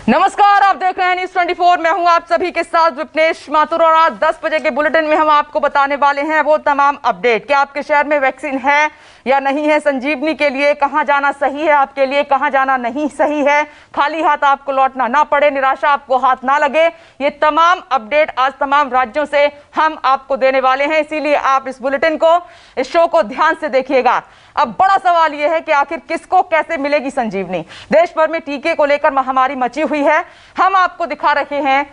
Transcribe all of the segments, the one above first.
नमस्कार, आप देख रहे हैं न्यूज़ 24। मैं हूं आप सभी के साथ विपनेश माथुर और आज 10 बजे के बुलेटिन में हम आपको बताने वाले हैं वो तमाम अपडेट। क्या आपके शहर में वैक्सीन है या नहीं है, संजीवनी के लिए कहां जाना सही है आपके लिए, कहां जाना नहीं सही है, खाली हाथ आपको लौटना ना पड़े, निराशा आपको हाथ ना लगे, ये तमाम अपडेट आज तमाम राज्यों से हम आपको देने वाले हैं। इसीलिए आप इस बुलेटिन को, इस शो को ध्यान से देखिएगा। अब बड़ा सवाल यह है कि आखिर किसको कैसे मिलेगी संजीवनी। देश भर में टीके को लेकर महामारी मची हुई है। हम आपको दिखा रहे हैं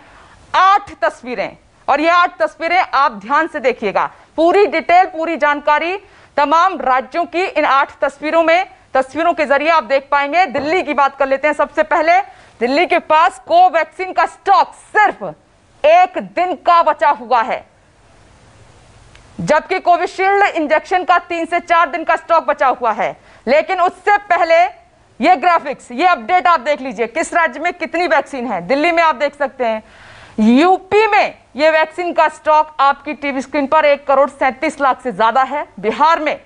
8 तस्वीरें और ये 8 तस्वीरें आप ध्यान से देखिएगा। पूरी डिटेल, पूरी जानकारी तमाम राज्यों की इन 8 तस्वीरों के जरिए आप देख पाएंगे। दिल्ली की बात कर लेते हैं सबसे पहले। दिल्ली के पास कोवैक्सीन का स्टॉक सिर्फ 1 दिन का बचा हुआ है, जबकि कोविशील्ड इंजेक्शन का 3 से 4 दिन का स्टॉक बचा हुआ है। लेकिन उससे पहले ये ग्राफिक्स, ये अपडेट आप देख लीजिए, किस राज्य में कितनी वैक्सीन है। दिल्ली में आप देख सकते हैं, यूपी में ये वैक्सीन का स्टॉक आपकी टीवी स्क्रीन पर 1,37,00,000 से ज्यादा है। बिहार में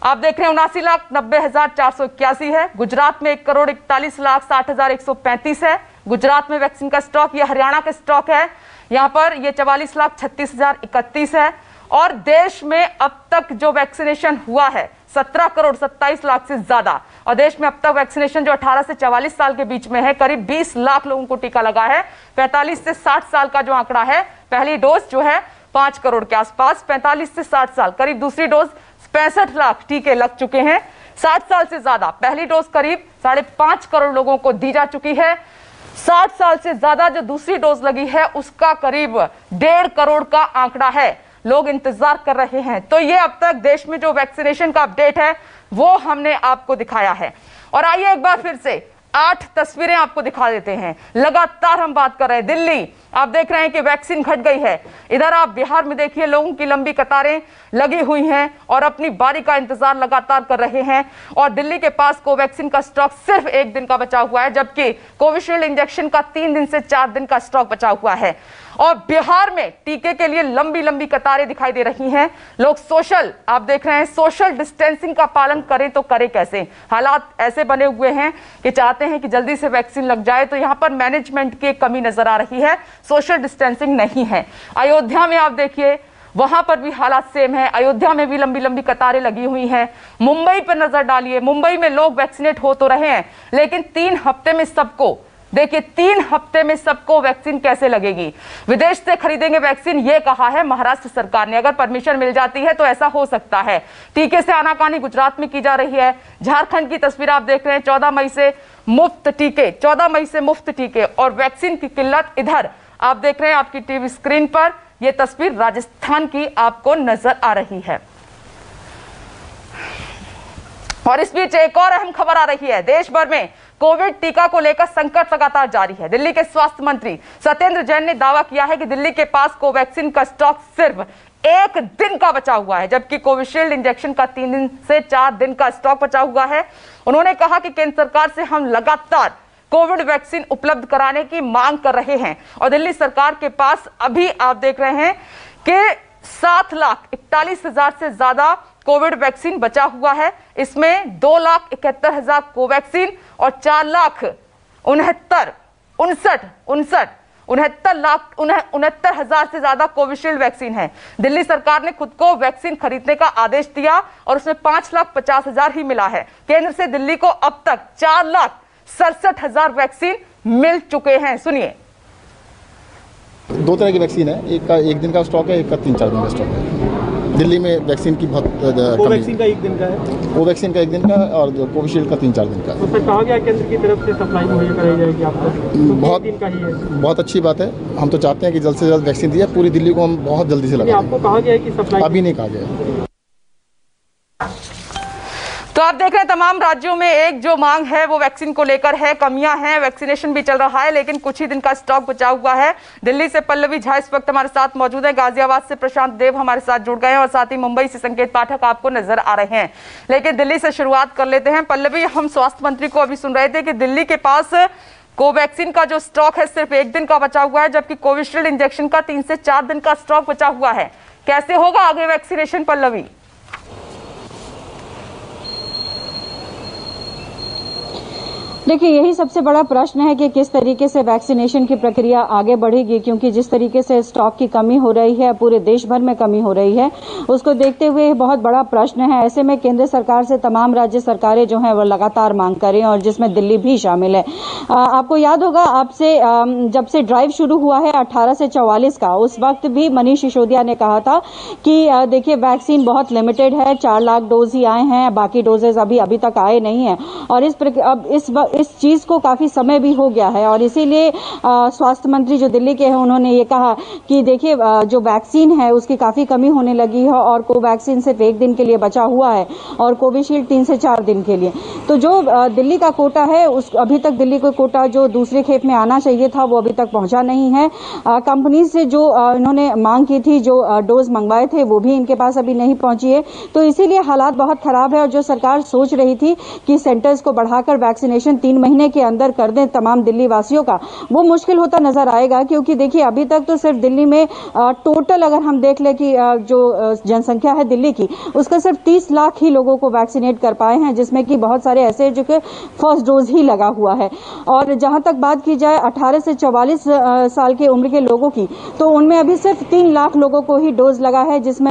आप देख रहे हैं 79,90,481 है। गुजरात में 1,41,60,135 है गुजरात में वैक्सीन का स्टॉक। ये हरियाणा का स्टॉक है, यहां पर ये 44,36,031 है। और देश में अब तक जो वैक्सीनेशन हुआ है 17,27,00,000 से ज्यादा। और देश में अब तक वैक्सीनेशन जो 18 से 44 साल के बीच में है, करीब 20 लाख लोगों को टीका लगा है। 45 से 60 साल का जो आंकड़ा है, पहली डोज जो है 5 करोड़ के आसपास, 45 से 60 साल करीब दूसरी डोज 65 लाख टीके लग चुके हैं। 60 साल से ज्यादा पहली डोज करीब 5.5 करोड़ लोगों को दी जा चुकी है। 60 साल से ज्यादा जो दूसरी डोज लगी है उसका करीब 1.5 करोड़ का आंकड़ा है, लोग इंतजार कर रहे हैं। तो ये अब तक देश में जो वैक्सीनेशन का अपडेट है वो हमने आपको दिखाया है। और आइए एक बार फिर से 8 तस्वीरें आपको दिखा देते हैं। लगातार हम बात कर रहे हैं दिल्ली, आप देख रहे हैं कि वैक्सीन घट गई है। इधर आप बिहार में देखिए, लोगों की लंबी कतारें लगी हुई हैं और अपनी बारी का इंतजार लगातार कर रहे हैं। और दिल्ली के पास कोवैक्सीन का स्टॉक सिर्फ 1 दिन का बचा हुआ है, जबकि कोविशील्ड इंजेक्शन का 3 दिन से 4 दिन का स्टॉक बचा हुआ है। और बिहार में टीके के लिए लंबी लंबी कतारें दिखाई दे रही हैं। लोग आप देख रहे हैं, सोशल डिस्टेंसिंग का पालन करें तो करें कैसे। हालात ऐसे बने हुए हैं कि चाहते हैं कि जल्दी से वैक्सीन लग जाए, तो यहां पर मैनेजमेंट की कमी नजर आ रही है, सोशल डिस्टेंसिंग नहीं है। अयोध्या में आप देखिए, वहां पर भी हालात सेम है। अयोध्या में भी लंबी लंबी कतारें लगी हुई हैं। मुंबई पर नजर डालिए, मुंबई में लोग वैक्सीनेट हो तो रहे हैं, लेकिन 3 हफ्ते में सबको, देखिए 3 हफ्ते में सबको वैक्सीन कैसे लगेगी। विदेश से खरीदेंगे वैक्सीन, ये कहा है महाराष्ट्र सरकार ने। अगर परमिशन मिल जाती है तो ऐसा हो सकता है। टीके से आनाकानी गुजरात में की जा रही है। झारखंड की तस्वीर आप देख रहे हैं, 14 मई से मुफ्त टीके, 14 मई से मुफ्त टीके और वैक्सीन की किल्लत। इधर आप देख रहे हैं आपकी टीवी स्क्रीन पर, यह तस्वीर राजस्थान की आपको नजर आ रही है। और इस बीच एक और अहम खबर आ रही है। देश भर में कोविड टीका को लेकर संकट लगातार जारी है। दिल्ली के स्वास्थ्य मंत्री सत्येंद्र जैन ने दावा किया है कि दिल्ली के पास कोवैक्सीन का स्टॉक सिर्फ 1 दिन का बचा हुआ है, जबकि कोविशील्ड इंजेक्शन का 3 दिन से 4 दिन का स्टॉक बचा हुआ है। उन्होंने कहा कि केंद्र सरकार से हम लगातार कोविड वैक्सीन उपलब्ध कराने की मांग कर रहे हैं और दिल्ली सरकार के पास अभी आप देख रहे हैं कि 7,41,000 से ज्यादा कोविड वैक्सीन बचा हुआ है। इसमें 2,71,000 कोवैक्सीन और 4,69,000 से ज्यादा कोविशील्ड वैक्सीन है। दिल्ली सरकार ने खुद को वैक्सीन खरीदने का आदेश दिया और उसमें 5,50,000 ही मिला है। केंद्र से दिल्ली को अब तक 4,67,000 वैक्सीन मिल चुके हैं। सुनिए। 2 तरह की वैक्सीन है, एक का 1 दिन का स्टॉक है, एक का 3-4 दिन का स्टॉक है। दिल्ली में वैक्सीन की बहुत कोवैक्सीन का 1 दिन का है, कोवैक्सीन का 1 दिन का और कोविशील्ड का 3-4 दिन का। उस पर कहा गया केंद्र की तरफ से सप्लाई मुहैया कराई जाएगी आपको, तो बहुत दिन का ही है। बहुत अच्छी बात है। हम तो चाहते हैं कि जल्द से जल्द वैक्सीन दिए, पूरी दिल्ली को हम बहुत जल्दी से लगा। आपको कहा गया है कि सप्लाई? अभी नहीं कहा गया। तो आप देख रहे हैं तमाम राज्यों में एक जो मांग है वो वैक्सीन को लेकर है। कमियां हैं, वैक्सीनेशन भी चल रहा है, लेकिन कुछ ही दिन का स्टॉक बचा हुआ है। दिल्ली से पल्लवी झा इस वक्त हमारे साथ मौजूद है, गाजियाबाद से प्रशांत देव हमारे साथ जुड़ गए हैं और साथ ही मुंबई से संकेत पाठक आपको नजर आ रहे हैं। लेकिन दिल्ली से शुरुआत कर लेते हैं। पल्लवी, हम स्वास्थ्य मंत्री को अभी सुन रहे थे कि दिल्ली के पास कोवैक्सीन का जो स्टॉक है सिर्फ 1 दिन का बचा हुआ है, जबकि कोविशील्ड इंजेक्शन का 3 से 4 दिन का स्टॉक बचा हुआ है। कैसे होगा आगे वैक्सीनेशन, पल्लवी? देखिए, यही सबसे बड़ा प्रश्न है कि किस तरीके से वैक्सीनेशन की प्रक्रिया आगे बढ़ेगी, क्योंकि जिस तरीके से स्टॉक की कमी हो रही है, पूरे देश भर में कमी हो रही है, उसको देखते हुए बहुत बड़ा प्रश्न है। ऐसे में केंद्र सरकार से तमाम राज्य सरकारें जो हैं वो लगातार मांग कर रही हैं, और जिसमें दिल्ली भी शामिल है। आपको याद होगा, आपसे जब से ड्राइव शुरू हुआ है 18 से 44 का, उस वक्त भी मनीष सिसोदिया ने कहा था कि देखिए वैक्सीन बहुत लिमिटेड है, 4 लाख डोज ही आए हैं, बाकी डोजेज अभी तक आए नहीं हैं। और इस चीज को काफी समय भी हो गया है, और इसीलिए स्वास्थ्य मंत्री जो दिल्ली के हैं उन्होंने ये कहा कि देखिए जो वैक्सीन है उसकी काफी कमी होने लगी है, और कोवैक्सीन सिर्फ 1 दिन के लिए बचा हुआ है और कोविशील्ड 3 से 4 दिन के लिए। तो जो दिल्ली का कोटा है, उस अभी तक दिल्ली को कोटा जो दूसरे खेप में आना चाहिए था वो अभी तक पहुंचा नहीं है। कंपनी से जो इन्होंने मांग की थी, जो डोज मंगवाए थे, वो भी इनके पास अभी नहीं पहुंची है। तो इसीलिए हालात बहुत खराब है, और जो सरकार सोच रही थी कि सेंटर्स को बढ़ाकर वैक्सीनेशन 3 महीने के अंदर कर दें तमाम दिल्ली वासियों का, वो मुश्किल होता नजर आएगा। क्योंकि देखिए अभी तक तो सिर्फ दिल्ली में टोटल अगर हम देख लें कि जो जनसंख्या है दिल्ली की, उसका सिर्फ 30 लाख ही लोगों को वैक्सीनेट कर पाए हैं, जिसमें कि बहुत सारे ऐसे जो कि फर्स्ट डोज ही लगा हुआ है। और जहां तक बात की जाए 18 से 44 साल की उम्र के लोगों की, तो उनमें अभी सिर्फ 3 लाख लोगों को ही डोज लगा है, जिसमें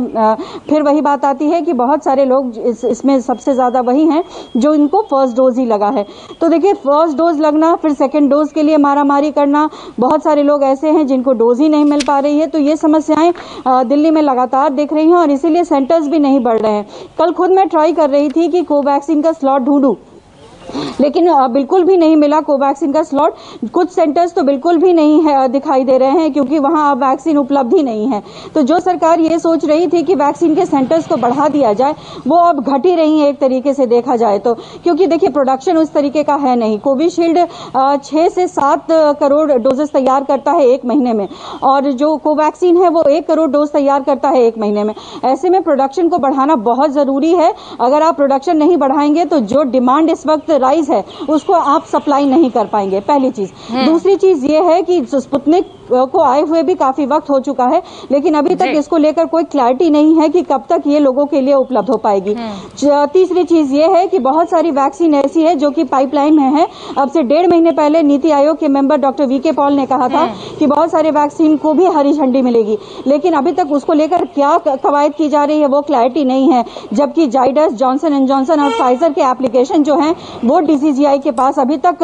फिर वही बात आती है कि बहुत सारे लोग इसमें सबसे ज्यादा वही हैं जो इनको फर्स्ट डोज ही लगा है। तो देखिए फर्स्ट डोज लगना, फिर सेकेंड डोज के लिए मारामारी करना, बहुत सारे लोग ऐसे हैं जिनको डोज ही नहीं मिल पा रही है। तो ये समस्याएं दिल्ली में लगातार दिख रही हैं, और इसीलिए सेंटर्स भी नहीं बढ़ रहे हैं। कल खुद मैं ट्राई कर रही थी कि कोवैक्सीन का स्लॉट ढूंढूं, लेकिन बिल्कुल भी नहीं मिला कोवैक्सीन का स्लॉट। कुछ सेंटर्स तो बिल्कुल भी नहीं है, दिखाई दे रहे हैं, क्योंकि वहां अब वैक्सीन उपलब्ध ही नहीं है। तो जो सरकार ये सोच रही थी कि वैक्सीन के सेंटर्स को बढ़ा दिया जाए, वो अब घट ही रही है एक तरीके से देखा जाए तो। क्योंकि देखिए प्रोडक्शन उस तरीके का है नहीं। कोविशील्ड 6 से 7 करोड़ डोजेस तैयार करता है 1 महीने में, और जो कोवैक्सीन है वो 1 करोड़ डोज तैयार करता है 1 महीने में। ऐसे में प्रोडक्शन को बढ़ाना बहुत जरूरी है। अगर आप प्रोडक्शन नहीं बढ़ाएंगे तो जो डिमांड इस वक्त राइज है उसको आप सप्लाई नहीं कर पाएंगे, पहली चीज। दूसरी चीज ये है कि स्पुतनिक को आए हुए भी काफी वक्त हो चुका है, लेकिन अभी तक इसको लेकर कोई क्लैरिटी नहीं है कि कब तक ये लोगों के लिए उपलब्ध हो पाएगी। तीसरी चीज ये है कि बहुत सारी वैक्सीन ऐसी है जो कि पाइपलाइन में है। अब से 1.5 महीने पहले नीति आयोग के मेंबर डॉक्टर वीके पॉल ने कहा था कि बहुत सारे वैक्सीन को भी हरी झंडी मिलेगी, लेकिन अभी तक उसको लेकर क्या कवायद की जा रही है वो क्लैरिटी नहीं है। जबकि जाइडस, जॉनसन एंड जॉनसन और फाइजर के एप्लीकेशन जो हैं वो DCGI के पास अभी तक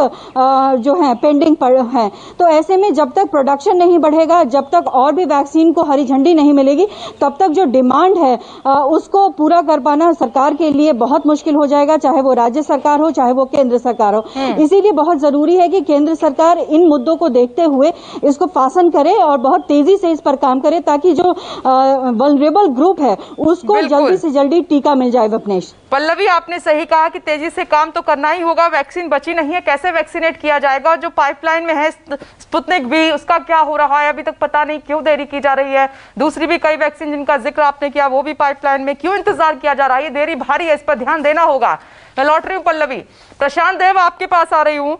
जो है पेंडिंग पर है। तो ऐसे में जब तक प्रोडक्शन नहीं बढ़ेगा, जब तक और भी वैक्सीन को हरी झंडी नहीं मिलेगी, तब तक जो डिमांड है उसको पूरा कर पाना सरकार के लिए बहुत मुश्किल हो जाएगा, चाहे वो राज्य सरकार हो चाहे वो केंद्र सरकार हो। इसीलिए बहुत जरूरी है कि केंद्र सरकार इन मुद्दों को देखते हुए इसको फासन करे और बहुत तेजी से इस पर काम करे, ताकि जो वल्नरेबल ग्रुप है उसको जल्दी से जल्दी टीका मिल जाए। विपनेश, पल्लवी, आपने सही कहा कि तेजी से काम तो करना ही होगा। वैक्सीन बची नहीं है, कैसे वैक्सीनेट किया जाएगा? और जो पाइपलाइन में है स्पुतनिक भी, उसका क्या हो रहा है? अभी तक पता नहीं क्यों देरी की जा रही है। दूसरी भी कई वैक्सीन जिनका जिक्र आपने किया वो भी पाइपलाइन में, क्यों इंतजार किया जा रहा है? देरी भारी है, इस पर ध्यान देना होगा। मैं लौट रही हूँ पल्लवी। प्रशांत देव, आपके पास आ रही हूँ।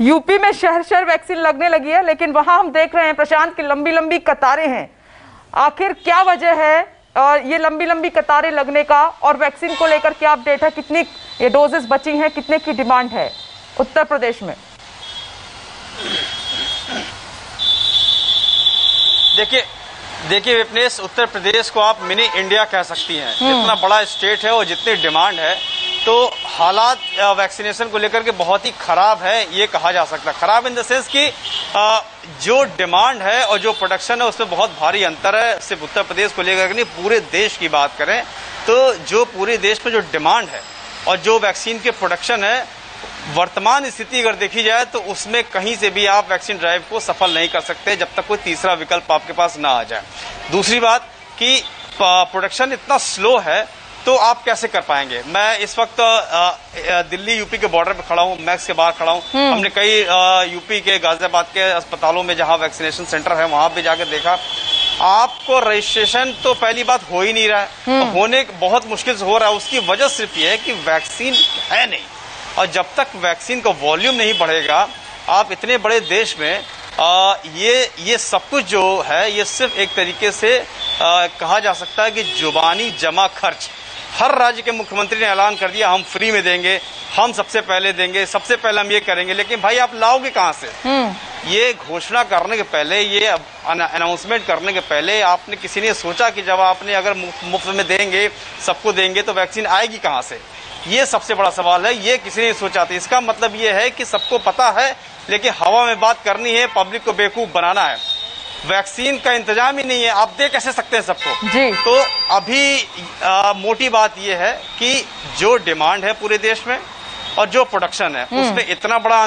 यूपी में शहर शहर वैक्सीन लगने लगी है, लेकिन वहां हम देख रहे हैं प्रशांत की लंबी लंबी कतारें हैं। आखिर क्या वजह है और ये लंबी लंबी कतारें लगने का? और वैक्सीन को लेकर क्या अपडेट है? कितनी ये डोजेस बची हैं, कितने की डिमांड है उत्तर प्रदेश में? देखिए विपनेश, उत्तर प्रदेश को आप मिनी इंडिया कह सकती हैं। इतना बड़ा स्टेट है और जितनी डिमांड है, तो हालात वैक्सीनेशन को लेकर के बहुत ही खराब है, ये कहा जा सकता है। खराब इन द सेंस कि जो डिमांड है और जो प्रोडक्शन है उसमें बहुत भारी अंतर है। सिर्फ उत्तर प्रदेश को लेकर के नहीं, पूरे देश की बात करें तो जो पूरे देश में जो डिमांड है और जो वैक्सीन के प्रोडक्शन है, वर्तमान स्थिति अगर देखी जाए तो उसमें कहीं से भी आप वैक्सीन ड्राइव को सफल नहीं कर सकते जब तक कोई तीसरा विकल्प आपके पास ना आ जाए। दूसरी बात कि प्रोडक्शन इतना स्लो है तो आप कैसे कर पाएंगे? मैं इस वक्त दिल्ली यूपी के बॉर्डर पे खड़ा हूँ, मैक्स के बाहर खड़ा हूँ। हमने कई यूपी के गाजियाबाद के अस्पतालों में जहाँ वैक्सीनेशन सेंटर है वहां पे जाकर देखा, आपको रजिस्ट्रेशन तो पहली बात हो ही नहीं रहा है, होने बहुत मुश्किल से हो रहा है। उसकी वजह सिर्फ ये है कि वैक्सीन है नहीं, और जब तक वैक्सीन का वॉल्यूम नहीं बढ़ेगा, आप इतने बड़े देश में ये सब कुछ जो है ये सिर्फ एक तरीके से कहा जा सकता है कि जुबानी जमा खर्च, हर राज्य के मुख्यमंत्री ने ऐलान कर दिया हम फ्री में देंगे, हम सबसे पहले देंगे, सबसे पहले हम ये करेंगे। लेकिन भाई आप लाओगे कहाँ से? ये घोषणा करने के पहले, ये अनाउंसमेंट करने के पहले आपने किसी ने सोचा कि जब आपने अगर मुफ्त में देंगे, सबको देंगे, तो वैक्सीन आएगी कहाँ से? ये सबसे बड़ा सवाल है, ये किसी ने सोचा था। इसका मतलब ये है कि सबको पता है लेकिन हवा में बात करनी है, पब्लिक को बेवकूफ बनाना है। वैक्सीन का इंतजाम ही नहीं है, आप दे कैसे सकते हैं सबको जी? तो अभी मोटी बात यह है कि जो डिमांड है पूरे देश में और जो प्रोडक्शन है उसमें इतना बड़ा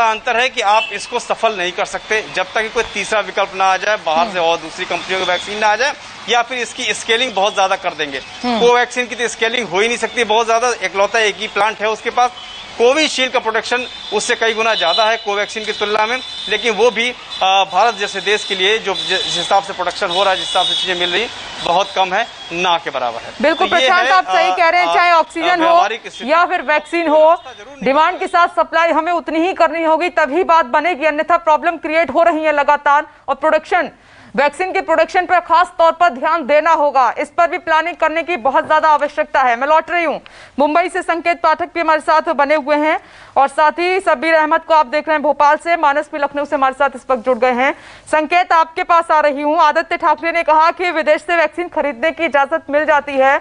अंतर है कि आप इसको सफल नहीं कर सकते जब तक कोई तीसरा विकल्प ना आ जाए, बाहर से और दूसरी कंपनियों की वैक्सीन ना आ जाए, या फिर इसकी स्केलिंग बहुत ज्यादा कर देंगे। कोवैक्सीन की तो स्केलिंग हो ही नहीं सकती बहुत ज्यादा, इकलौता एक ही प्लांट है उसके पास। कोविशील्ड का प्रोडक्शन उससे कई गुना ज्यादा है कोवैक्सीन की तुलना में, लेकिन वो भी भारत जैसे देश के लिए जो जिस हिसाब से प्रोडक्शन हो रहा है, जिस हिसाब से चीजें मिल रही, बहुत कम है, ना के बराबर है। बिल्कुल तो प्रशांत, आप सही कह रहे हैं, चाहे ऑक्सीजन हो या फिर वैक्सीन हो, डिमांड के साथ सप्लाई हमें उतनी ही करनी होगी, तभी बात बनेगी, अन्यथा प्रॉब्लम क्रिएट हो रही है लगातार। और प्रोडक्शन, वैक्सीन के प्रोडक्शन पर खास तौर पर ध्यान देना होगा, इस पर भी प्लानिंग करने की बहुत ज्यादा आवश्यकता है। मैं लौट रही हूं मुंबई से, संकेत पाठक भी हमारे साथ बने हुए हैं और साथ ही शब्बीर अहमद को आप देख रहे हैं भोपाल से, मानस भी लखनऊ से हमारे साथ इस वक्त जुड़ गए हैं। संकेत, आपके पास आ रही हूं। आदित्य ठाकरे ने कहा कि विदेश से वैक्सीन खरीदने की इजाजत मिल जाती है,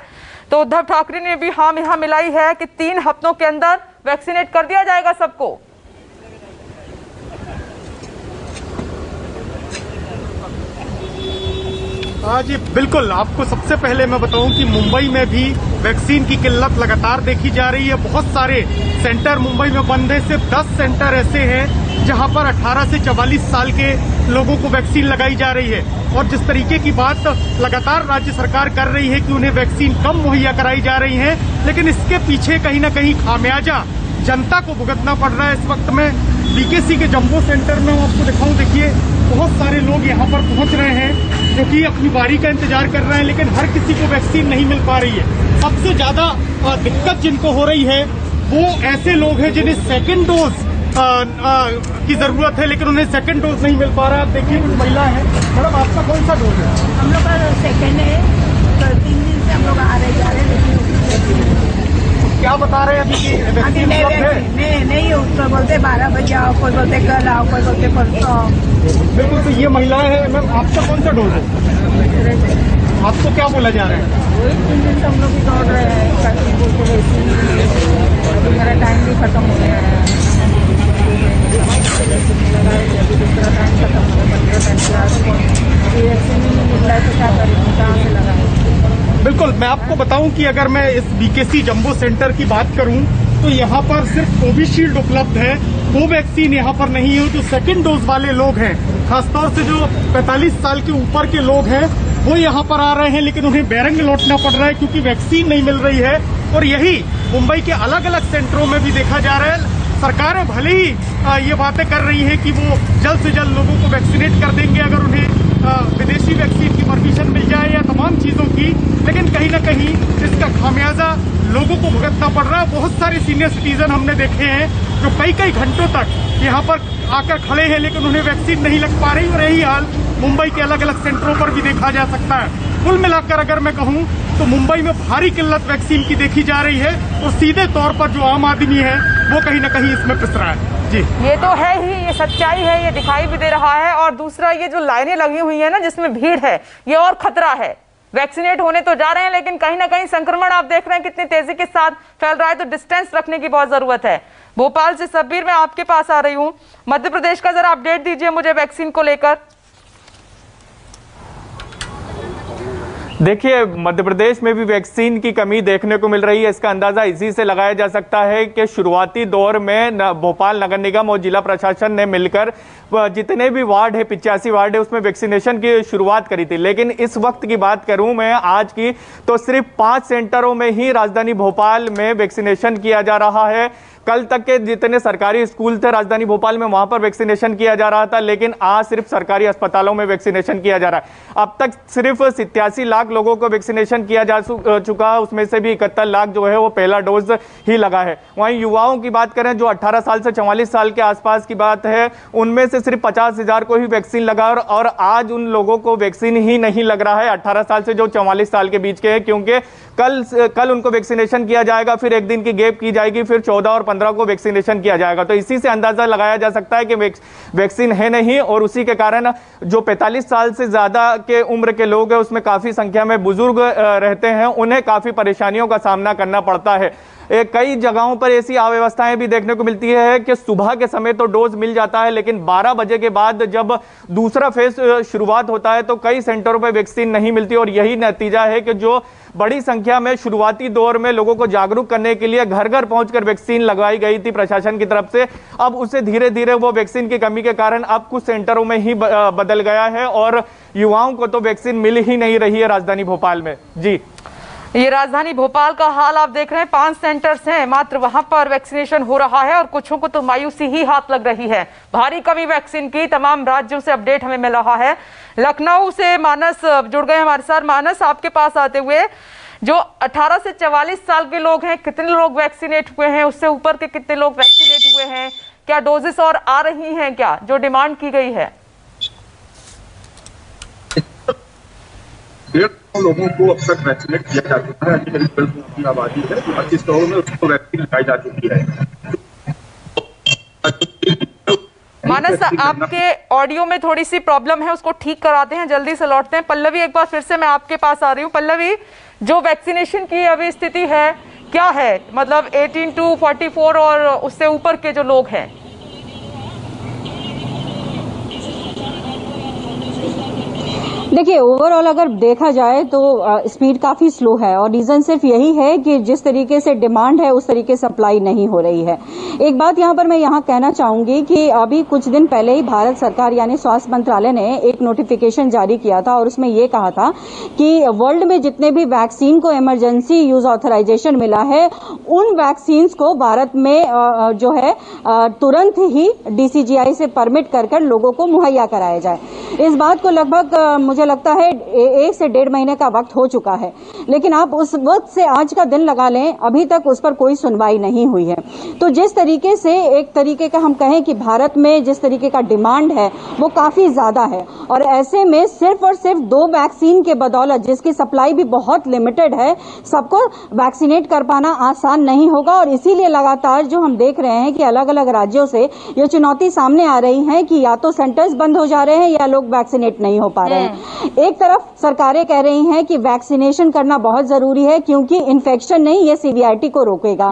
तो उद्धव ठाकरे ने भी हाँ यहाँ मिलाई है कि 3 हफ्तों के अंदर वैक्सीनेट कर दिया जाएगा सबको। हाँ जी बिल्कुल, आपको सबसे पहले मैं बताऊं कि मुंबई में भी वैक्सीन की किल्लत लगातार देखी जा रही है। बहुत सारे सेंटर मुंबई में बंद है, सिर्फ 10 सेंटर ऐसे हैं जहां पर 18 से 44 साल के लोगों को वैक्सीन लगाई जा रही है। और जिस तरीके की बात लगातार राज्य सरकार कर रही है कि उन्हें वैक्सीन कम मुहैया कराई जा रही है, लेकिन इसके पीछे कहीं न कहीं खामियाजा जनता को भुगतना पड़ रहा है। इस वक्त में बीकेसी के जंबो सेंटर में आपको दिखाऊं, देखिए बहुत सारे लोग यहाँ पर पहुंच रहे हैं जो कि अपनी बारी का इंतजार कर रहे हैं, लेकिन हर किसी को वैक्सीन नहीं मिल पा रही है। सबसे ज्यादा दिक्कत जिनको हो रही है वो ऐसे लोग हैं जिन्हें सेकंड डोज की जरूरत है, लेकिन उन्हें सेकंड डोज नहीं मिल पा रहा है। देखिए कुछ महिला है। मैडम, आपका कौन सा डोज है? हम लोग का सेकंड है, तो 3 दिन से हम लोग आ रहे जा रहे हैं। क्या बता रहे हैं अभी की अभी नहीं, उसको बोलते 12 बजे आओ, कोई बोलते कल आओ, कोई बोलते परसों आओ। बिल्कुल, तो ये महिलाएं हैं। मैम, आपका कौन सा डोज है? आपको क्या बोला जा रहा है? वही 3 दिन से हम लोग भी दौड़ रहे हैं, बोलते अभी मेरा टाइम भी खत्म हो गया है। दूसरा टाइम खत्म हो गया, 15 दिन वैक्सीन नहीं मिल रहा है, तो क्या करें, कहाँ से लगाए? बिल्कुल, मैं आपको बताऊं कि अगर मैं इस बीकेसी जंबो सेंटर की बात करूं तो यहाँ पर सिर्फ कोविशील्ड उपलब्ध है, कोवैक्सीन यहाँ पर नहीं है। जो सेकंड डोज वाले लोग हैं, खासतौर से जो 45 साल के ऊपर के लोग हैं, वो यहाँ पर आ रहे हैं, लेकिन उन्हें बैरंग लौटना पड़ रहा है क्योंकि वैक्सीन नहीं मिल रही है। और यही मुंबई के अलग अलग सेंटरों में भी देखा जा रहा है। सरकारें भले ही ये बातें कर रही है कि वो जल्द से जल्द लोगों को वैक्सीनेट कर देंगे अगर उन्हें विदेशी वैक्सीन की परमिशन मिल जाए या तमाम चीजों की, लेकिन कहीं ना कहीं इसका खामियाजा लोगों को भुगतना पड़ रहा है। बहुत सारे सीनियर सिटीजन हमने देखे हैं जो कई घंटों तक यहाँ पर आकर खड़े हैं, लेकिन उन्हें वैक्सीन नहीं लग पा रही। और यही हाल मुंबई के अलग अलग सेंटरों पर भी देखा जा सकता है। कुल मिलाकर अगर मैं कहूँ तो मुंबई में भारी किल्लत वैक्सीन की देखी जा रही है, और सीधे तौर पर जो आम आदमी है वो कहीं ना कहीं इसमें पिस रहा है। जी, ये तो है ही, ये सच्चाई है, ये दिखाई भी दे रहा है। और दूसरा, ये जो लाइनें लगी हुई है ना जिसमें भीड़ है, ये और खतरा है। वैक्सीनेट होने तो जा रहे हैं, लेकिन कहीं ना कहीं संक्रमण आप देख रहे हैं कितनी तेजी के साथ फैल रहा है, तो डिस्टेंस रखने की बहुत जरूरत है। भोपाल से शब्बीर, मैं आपके पास आ रही हूँ। मध्य प्रदेश का जरा अपडेट दीजिए मुझे वैक्सीन को लेकर। देखिए, मध्य प्रदेश में भी वैक्सीन की कमी देखने को मिल रही है। इसका अंदाजा इसी से लगाया जा सकता है कि शुरुआती दौर में भोपाल नगर निगम और जिला प्रशासन ने मिलकर जितने भी वार्ड है, 85 वार्ड है, उसमें वैक्सीनेशन की शुरुआत करी थी। लेकिन इस वक्त की बात करूं मैं आज की, तो सिर्फ 5 सेंटरों में ही राजधानी भोपाल में वैक्सीनेशन किया जा रहा है। कल तक के जितने सरकारी स्कूल थे राजधानी भोपाल में, वहां पर वैक्सीनेशन किया जा रहा था, लेकिन आज सिर्फ सरकारी अस्पतालों में वैक्सीनेशन किया जा रहा है। अब तक सिर्फ 87 लाख लोगों को वैक्सीनेशन किया जा चुका है, उसमें से भी 71 लाख जो है वो पहला डोज ही लगा है। वहीं युवाओं की बात करें, जो 18 साल से 44 साल के आसपास की बात है, उनमें से सिर्फ 50,000 को ही वैक्सीन लगा और आज उन लोगों को वैक्सीन ही नहीं लग रहा है 18 साल से जो 44 साल के बीच के हैं, क्योंकि कल उनको वैक्सीनेशन किया जाएगा, फिर एक दिन की गैप की जाएगी, फिर 14 और 15 को वैक्सीनेशन किया जाएगा। तो इसी से अंदाजा लगाया जा सकता है कि वैक्सीन है नहीं, और उसी के कारण जो 45 साल से ज्यादा के उम्र के लोग हैं, उसमें काफी संख्या में बुजुर्ग रहते हैं, उन्हें काफी परेशानियों का सामना करना पड़ता है। कई जगहों पर ऐसी अव्यवस्थाएं भी देखने को मिलती है कि सुबह के समय तो डोज मिल जाता है, लेकिन 12 बजे के बाद जब दूसरा फेज शुरुआत होता है तो कई सेंटरों पर वैक्सीन नहीं मिलती, और यही नतीजा है कि जो बड़ी संख्या में शुरुआती दौर में लोगों को जागरूक करने के लिए घर घर पहुंचकर वैक्सीन लगवाई गई थी प्रशासन की तरफ से, अब उसे धीरे धीरे वो वैक्सीन की कमी के कारण अब कुछ सेंटरों में ही बदल गया है, और युवाओं को तो वैक्सीन मिल ही नहीं रही है राजधानी भोपाल में। जी, ये राजधानी भोपाल का हाल आप देख रहे हैं, 5 सेंटर्स हैं मात्र, वहां पर वैक्सीनेशन हो रहा है और कुछों को तो मायूसी ही हाथ लग रही है। भारी कमी वैक्सीन की, तमाम राज्यों से अपडेट हमें मिल रहा है। लखनऊ से मानस जुड़ गए हमारे साथ। मानस, आपके पास आते हुए, जो 18 से 44 साल के लोग हैं, कितने लोग वैक्सीनेट हुए हैं, उससे ऊपर के कितने लोग वैक्सीनेट हुए हैं, क्या डोजेस और आ रही हैं क्या जो डिमांड की गई है? 150 लोगों को अब तक वैक्सीनेट किया जा चुका है। करीब 12 करोड़ की आबादी है, 25 करोड़ में उसको वैक्सीन लगाई जा चुकी है। मानस, आपके ऑडियो में थोड़ी सी प्रॉब्लम है, उसको ठीक कराते हैं, जल्दी से लौटते हैं। पल्लवी, एक बार फिर से मैं आपके पास आ रही हूँ। पल्लवी, जो वैक्सीनेशन की अभी स्थिति है क्या है, मतलब 18 to 44 और उससे ऊपर के जो लोग हैं? देखिए, ओवरऑल अगर देखा जाए तो स्पीड काफ़ी स्लो है, और रीज़न सिर्फ यही है कि जिस तरीके से डिमांड है उस तरीके सप्लाई नहीं हो रही है। एक बात यहाँ पर मैं यहाँ कहना चाहूँगी कि अभी कुछ दिन पहले ही भारत सरकार यानी स्वास्थ्य मंत्रालय ने एक नोटिफिकेशन जारी किया था, और उसमें ये कहा था कि वर्ल्ड में जितने भी वैक्सीन को इमरजेंसी यूज ऑथराइजेशन मिला है, उन वैक्सीन्स को भारत में जो है तुरंत ही DCGI से परमिट कर लोगों को मुहैया कराया जाए। इस बात को लगभग मुझे लगता है 1 से 1.5 महीने का वक्त हो चुका है, लेकिन आप उस वक्त से आज का दिन लगा लें, अभी तक उस पर कोई सुनवाई नहीं हुई है। तो जिस तरीके से एक तरीके का हम कहें कि भारत में जिस तरीके का डिमांड है वो काफी ज्यादा है, और ऐसे में सिर्फ और सिर्फ 2 वैक्सीन के बदौलत, जिसकी सप्लाई भी बहुत लिमिटेड है, सबको वैक्सीनेट कर पाना आसान नहीं होगा। और इसीलिए लगातार जो हम देख रहे हैं कि अलग अलग राज्यों से ये चुनौती सामने आ रही है कि या तो सेंटर्स बंद हो जा रहे हैं या लोग वैक्सीनेट नहीं हो पा रहे हैं। एक तरफ सरकारें कह रही हैं कि वैक्सीनेशन करना बहुत जरूरी है, क्योंकि इन्फेक्शन नहीं, ये सीवीआरटी को रोकेगा।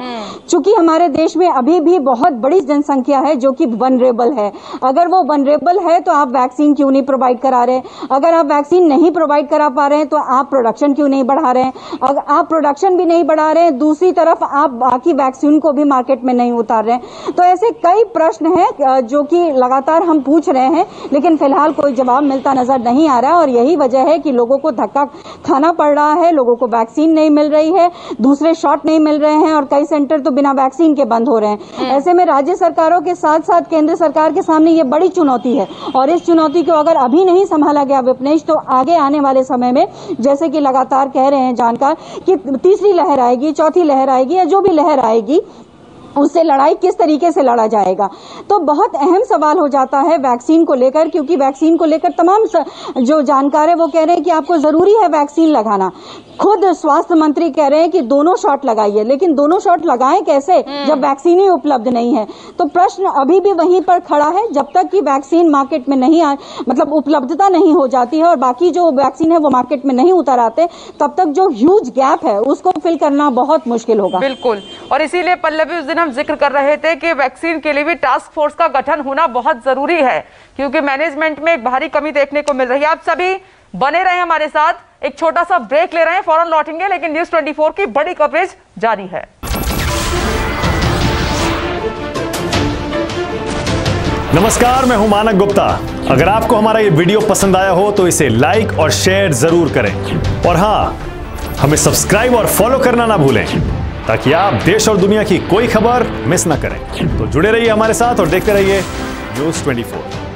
चूंकि हमारे देश में अभी भी बहुत बड़ी जनसंख्या है जो कि वनरेबल है, अगर वो वनरेबल है तो आप वैक्सीन क्यों नहीं प्रोवाइड करा रहे? अगर आप वैक्सीन नहीं प्रोवाइड करा पा रहे हैं तो आप प्रोडक्शन क्यों नहीं बढ़ा रहे हैं? अगर आप प्रोडक्शन भी नहीं बढ़ा रहे हैं, दूसरी तरफ आप बाकी वैक्सीन को भी मार्केट में नहीं उतार रहे हैं। तो ऐसे कई प्रश्न हैं जो कि लगातार हम पूछ रहे हैं, लेकिन फिलहाल कोई जवाब मिलता नजर नहीं आ रहा है, और यही वजह है कि लोगों को धक्का खाना पड़ रहा है। लोगों को वैक्सीन नहीं मिल रही है, दूसरे शॉट नहीं मिल रहे हैं, और कई सेंटर तो बिना वैक्सीन के बंद हो रहे हैं। ऐसे में राज्य सरकारों के साथ साथ केंद्र सरकार के सामने ये बड़ी चुनौती है, और इस चुनौती को अगर अभी नहीं संभाला गया विपनेश, तो आगे आने वाले समय में, जैसे कि लगातार कह रहे हैं जानकार, कि तीसरी लहर आएगी, चौथी लहर आएगी, या जो भी लहर आएगी, उससे लड़ाई किस तरीके से लड़ा जाएगा। तो बहुत अहम सवाल हो जाता है वैक्सीन को लेकर, क्योंकि वैक्सीन को लेकर तमाम जो जानकार है वो कह रहे हैं कि आपको जरूरी है वैक्सीन लगाना। खुद स्वास्थ्य मंत्री कह रहे हैं कि दोनों शॉट लगाइए, लेकिन दोनों शॉट लगाएं कैसे जब वैक्सीन ही उपलब्ध नहीं है? तो प्रश्न अभी भी वहीं पर खड़ा है। जब तक कि वैक्सीन मार्केट में नहीं मतलब उपलब्धता नहीं हो जाती है और बाकी जो वैक्सीन है वो मार्केट में नहीं उतर आते, तब तक जो ह्यूज गैप है उसको फिल करना बहुत मुश्किल होगा। बिल्कुल, और इसीलिए पल्लवी, उस दिन हम जिक्र कर रहे थे कि वैक्सीन के लिए भी टास्क फोर्स का गठन होना बहुत जरूरी है, क्योंकि मैनेजमेंट में एक भारी कमी देखने को मिल रही है। आप सभी बने रहे हमारे साथ, एक छोटा सा ब्रेक ले रहे हैं, फौरन लौटेंगे, लेकिन न्यूज़ 24 की बड़ी कवरेज जारी है। नमस्कार, मैं हूं मानक गुप्ता। अगर आपको हमारा ये वीडियो पसंद आया हो तो इसे लाइक और शेयर जरूर करें, और हां, हमें सब्सक्राइब और फॉलो करना ना भूलें। ताकि आप देश और दुनिया की कोई खबर मिस ना करें। तो जुड़े रहिए हमारे साथ और देखते रहिए न्यूज़ 24।